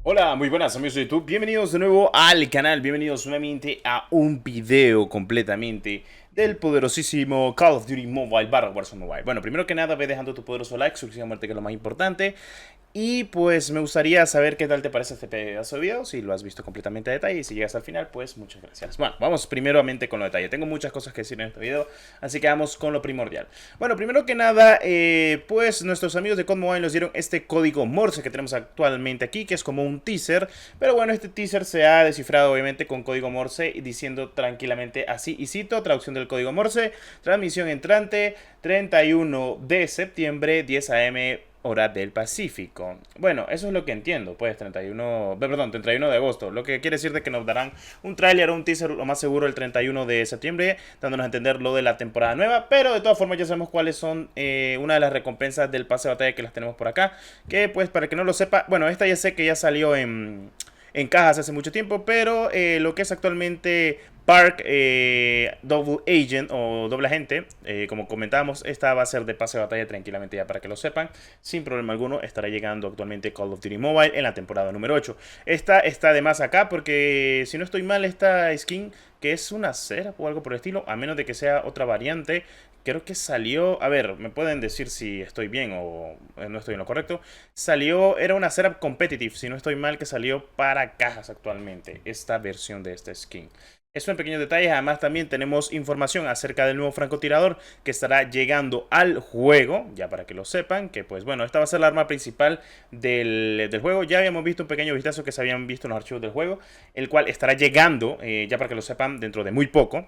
Hola, muy buenas amigos de YouTube, bienvenidos de nuevo al canal, bienvenidos nuevamente a un video completamente del poderosísimo Call of Duty Mobile barra Warzone Mobile. Bueno, primero que nada ve dejando tu poderoso like, suscríbete a muerte que es lo más importante. Y pues me gustaría saber qué tal te parece este pedazo de video, si lo has visto completamente a detalle y si llegas al final, pues muchas gracias. Bueno, vamos primeramente con lo detalle. Tengo muchas cosas que decir en este video, así que vamos con lo primordial. Bueno, primero que nada, pues nuestros amigos de COD Mobile nos dieron este código Morse que tenemos actualmente aquí, que es como un teaser. Pero bueno, este teaser se ha descifrado obviamente con código Morse y diciendo tranquilamente así, y cito, traducción del código Morse: transmisión entrante 31 de septiembre, 10 a.m. hora del Pacífico. Bueno, eso es lo que entiendo, pues 31 de agosto, lo que quiere decir de que nos darán un tráiler o un teaser lo más seguro el 31 de septiembre, dándonos a entender lo de la temporada nueva, pero de todas formas ya sabemos cuáles son una de las recompensas del pase de batalla, que las tenemos por acá, que pues para que no lo sepa, bueno, esta ya sé que ya salió en cajas hace mucho tiempo, pero lo que es actualmente Park Double Agent o doble agente, como comentábamos, esta va a ser de pase de batalla tranquilamente, ya para que lo sepan, sin problema alguno. Estará llegando actualmente Call of Duty Mobile en la temporada número 8. Esta está de más acá porque, si no estoy mal, esta skin, que es una cera o algo por el estilo, a menos de que sea otra variante, creo que salió, a ver, me pueden decir si estoy bien o no estoy en lo correcto. Salió, era una setup competitive, si no estoy mal, que salió para cajas actualmente, esta versión de esta skin. Eso en pequeños detalles. Además también tenemos información acerca del nuevo francotirador que estará llegando al juego, ya para que lo sepan, que pues bueno, esta va a ser la arma principal del juego. Ya habíamos visto un pequeño vistazo que se habían visto en los archivos del juego, el cual estará llegando, ya para que lo sepan, dentro de muy poco.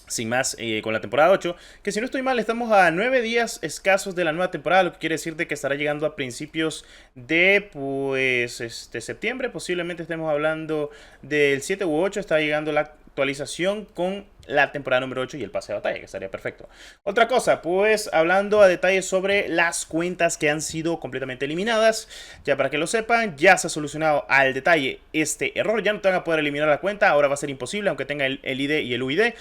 Sin más, con la temporada 8, que si no estoy mal estamos a 9 días escasos de la nueva temporada, lo que quiere decir de que estará llegando a principios de pues septiembre. Posiblemente estemos hablando del 7 u 8, está llegando la actualización con la temporada número 8 y el pase de batalla, que estaría perfecto. Otra cosa, pues hablando a detalle sobre las cuentas que han sido completamente eliminadas, ya para que lo sepan, ya se ha solucionado al detalle este error. Ya no te van a poder eliminar la cuenta, ahora va a ser imposible, aunque tenga el ID y el UID.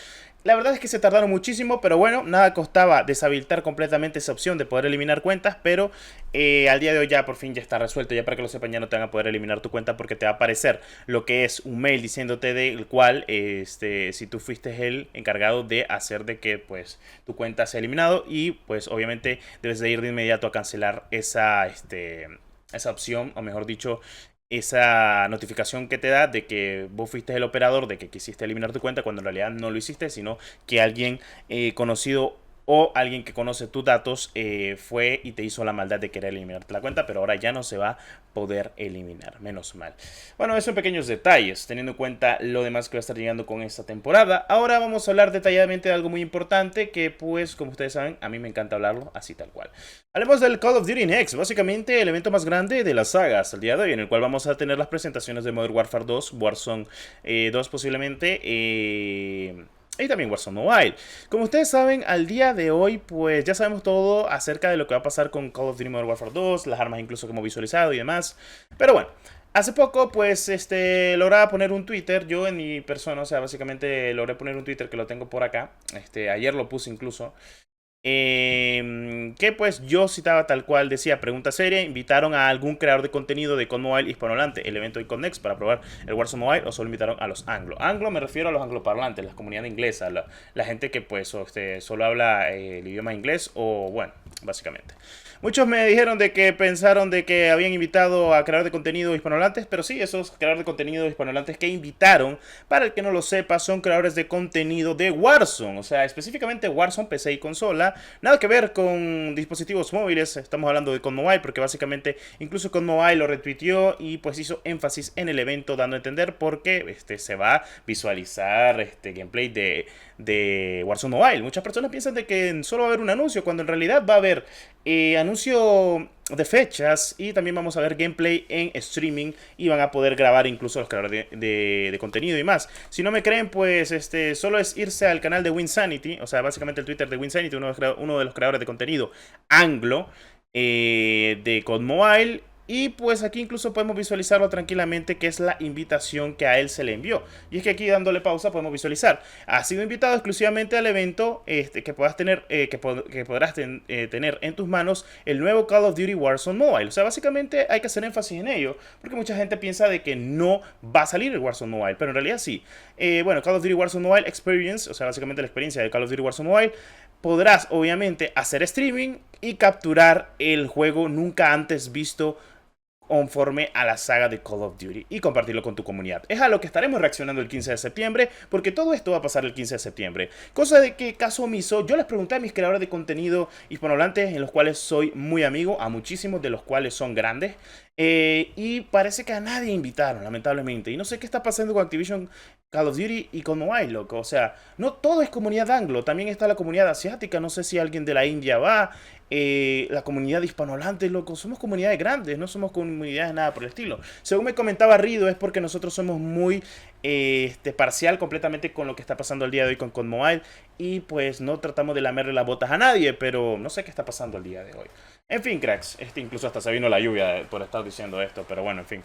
La verdad es que se tardaron muchísimo, pero bueno, nada costaba deshabilitar completamente esa opción de poder eliminar cuentas, pero al día de hoy ya por fin ya está resuelto. Ya para que lo sepan, ya no te van a poder eliminar tu cuenta, porque te va a aparecer lo que es un mail diciéndote del cual, si tú fuiste el encargado de hacer de que pues tu cuenta sea eliminado, y pues obviamente debes de ir de inmediato a cancelar esa opción, o mejor dicho, esa notificación que te da de que vos fuiste el operador, de que quisiste eliminar tu cuenta, cuando en realidad no lo hiciste, sino que alguien conocido o alguien que conoce tus datos fue y te hizo la maldad de querer eliminarte la cuenta, pero ahora ya no se va a poder eliminar, menos mal. Bueno, eso en pequeños detalles, teniendo en cuenta lo demás que va a estar llegando con esta temporada. Ahora vamos a hablar detalladamente de algo muy importante, que pues, como ustedes saben, a mí me encanta hablarlo así tal cual. Hablemos del Call of Duty Next, básicamente el evento más grande de la saga hasta el día de hoy, en el cual vamos a tener las presentaciones de Modern Warfare 2, Warzone 2 posiblemente, y también Warzone Mobile. Como ustedes saben, al día de hoy, pues ya sabemos todo acerca de lo que va a pasar con Call of Duty Modern Warfare 2, las armas incluso que hemos visualizado y demás. Pero bueno, hace poco, pues, lograba poner un Twitter, yo en mi persona, o sea, básicamente logré poner un Twitter que lo tengo por acá. Ayer lo puse incluso. Que pues yo citaba tal cual, decía: pregunta seria, ¿invitaron a algún creador de contenido de COD Mobile hispanohablante el evento de COD Next para probar el Warzone Mobile, o solo invitaron a los anglo? Anglo me refiero a los angloparlantes, la comunidad inglesa, la gente que pues solo habla el idioma inglés, o bueno, básicamente. Muchos me dijeron de que pensaron de que habían invitado a creadores de contenido hispanohablantes, pero sí, esos creadores de contenido hispanohablantes que invitaron, para el que no lo sepa, son creadores de contenido de Warzone, o sea, específicamente Warzone PC y consola. Nada que ver con dispositivos móviles, estamos hablando de COD Mobile, porque básicamente incluso COD Mobile lo retuiteó y pues hizo énfasis en el evento, dando a entender por qué se va a visualizar gameplay de Warzone Mobile. Muchas personas piensan de que solo va a haber un anuncio, cuando en realidad va a haber anuncio de fechas, y también vamos a ver gameplay en streaming, y van a poder grabar incluso los creadores de contenido y más. Si no me creen, pues solo es irse al canal de Winsanity, o sea, básicamente el Twitter de Winsanity, uno de los creadores de contenido anglo de COD Mobile, Y pues aquí incluso podemos visualizarlo tranquilamente, que es la invitación que a él se le envió. Y es que aquí dándole pausa podemos visualizar. Ha sido invitado exclusivamente al evento que podrás tener, tener en tus manos el nuevo Call of Duty Warzone Mobile. O sea, básicamente hay que hacer énfasis en ello, porque mucha gente piensa de que no va a salir el Warzone Mobile, pero en realidad sí. Bueno, Call of Duty Warzone Mobile Experience, o sea, básicamente la experiencia de Call of Duty Warzone Mobile, podrás obviamente hacer streaming y capturar el juego nunca antes visto conforme a la saga de Call of Duty y compartirlo con tu comunidad. Es a lo que estaremos reaccionando el 15 de septiembre, porque todo esto va a pasar el 15 de septiembre. Cosa de que, caso omiso, yo les pregunté a mis creadores de contenido hispanohablantes, en los cuales soy muy amigo, a muchísimos de los cuales son grandes, y parece que a nadie invitaron, lamentablemente. Y no sé qué está pasando con Activision Call of Duty y con Mobile, loco. O sea, no todo es comunidad anglo, también está la comunidad asiática. No sé si alguien de la India va. La comunidad hispanohablante, loco. Somos comunidades grandes, no somos comunidades nada por el estilo. Según me comentaba Rido, es porque nosotros somos muy parcial completamente con lo que está pasando el día de hoy con Mobile. Y pues no tratamos de lamerle las botas a nadie, pero no sé qué está pasando el día de hoy. En fin, cracks, incluso hasta se vino la lluvia por estar diciendo esto, pero bueno, en fin.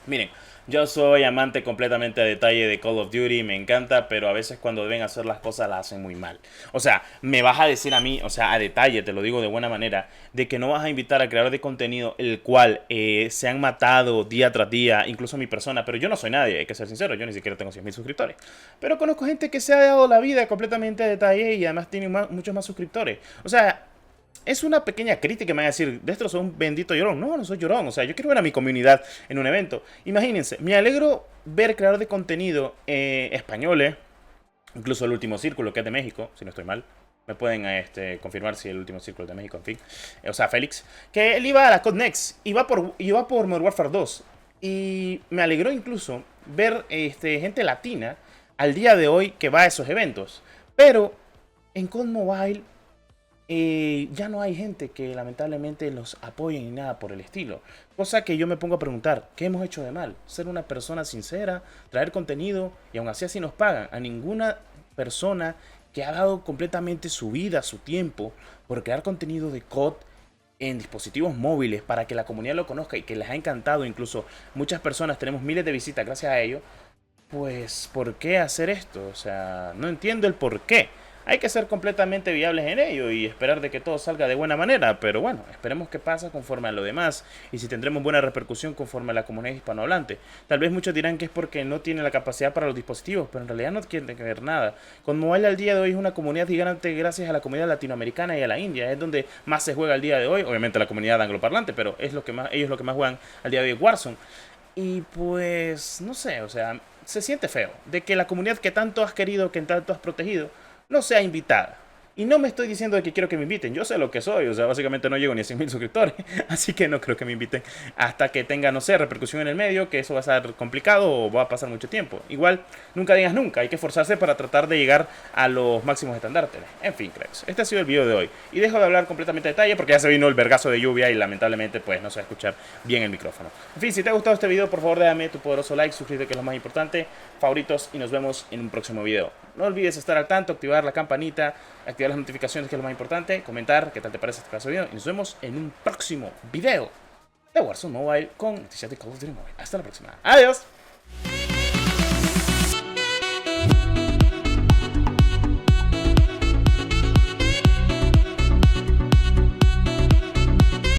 Miren, yo soy amante completamente a detalle de Call of Duty, me encanta, pero a veces cuando deben hacer las cosas las hacen muy mal. O sea, me vas a decir a mí, o sea, a detalle, te lo digo de buena manera, de que no vas a invitar al creador de contenido el cual se han matado día tras día, incluso mi persona, pero yo no soy nadie, hay que ser sincero, yo ni siquiera tengo 100.000 suscriptores. Pero conozco gente que se ha dado la vida completamente a detalle y además tiene muchos más suscriptores. O sea, es una pequeña crítica, me van a decir, Destro, soy un bendito llorón. No, no soy llorón, o sea, yo quiero ver a mi comunidad en un evento. Imagínense, me alegro ver creadores de contenido españoles, incluso el Último Círculo, que es de México, si no estoy mal. Me pueden confirmar si el Último Círculo es de México, en fin. O sea, Félix, que él iba a la COD Next, iba por Modern Warfare 2. Y me alegró incluso ver gente latina al día de hoy que va a esos eventos. Pero en COD Mobile ya no hay gente que lamentablemente los apoye ni nada por el estilo. Cosa que yo me pongo a preguntar, ¿qué hemos hecho de mal? Ser una persona sincera, traer contenido y aún así nos pagan. A ninguna persona que ha dado completamente su vida, su tiempo, por crear contenido de COD en dispositivos móviles para que la comunidad lo conozca y que les ha encantado. Incluso muchas personas tenemos miles de visitas gracias a ello. Pues, ¿por qué hacer esto? O sea, no entiendo el por qué. Hay que ser completamente viables en ello y esperar de que todo salga de buena manera, pero bueno, esperemos que pase conforme a lo demás y si tendremos buena repercusión conforme a la comunidad hispanohablante. Tal vez muchos dirán que es porque no tiene la capacidad para los dispositivos, pero en realidad no tiene que ver nada. Con Mobile al día de hoy es una comunidad gigante gracias a la comunidad latinoamericana y a la India, es donde más se juega al día de hoy, obviamente la comunidad angloparlante, pero es lo que más, ellos lo que más juegan al día de hoy Warzone. Y pues, no sé, o sea, se siente feo de que la comunidad que tanto has querido, que tanto has protegido, no sea invitada. Y no me estoy diciendo de que quiero que me inviten, yo sé lo que soy, o sea, básicamente no llego ni a 100.000 suscriptores, así que no creo que me inviten hasta que tenga, no sé, repercusión en el medio, que eso va a ser complicado o va a pasar mucho tiempo. Igual, nunca digas nunca, hay que esforzarse para tratar de llegar a los máximos estandartes. En fin, cracks, este ha sido el video de hoy. Y dejo de hablar completamente de detalle porque ya se vino el vergazo de lluvia y lamentablemente pues no se va a escuchar bien el micrófono. En fin, si te ha gustado este video, por favor déjame tu poderoso like, suscríbete que es lo más importante, favoritos y nos vemos en un próximo video. No olvides estar al tanto, activar la campanita, activar las notificaciones que es lo más importante, comentar qué tal te parece este caso de video y nos vemos en un próximo video de Warzone Mobile con noticias de Call of Duty Mobile. Hasta la próxima. Adiós.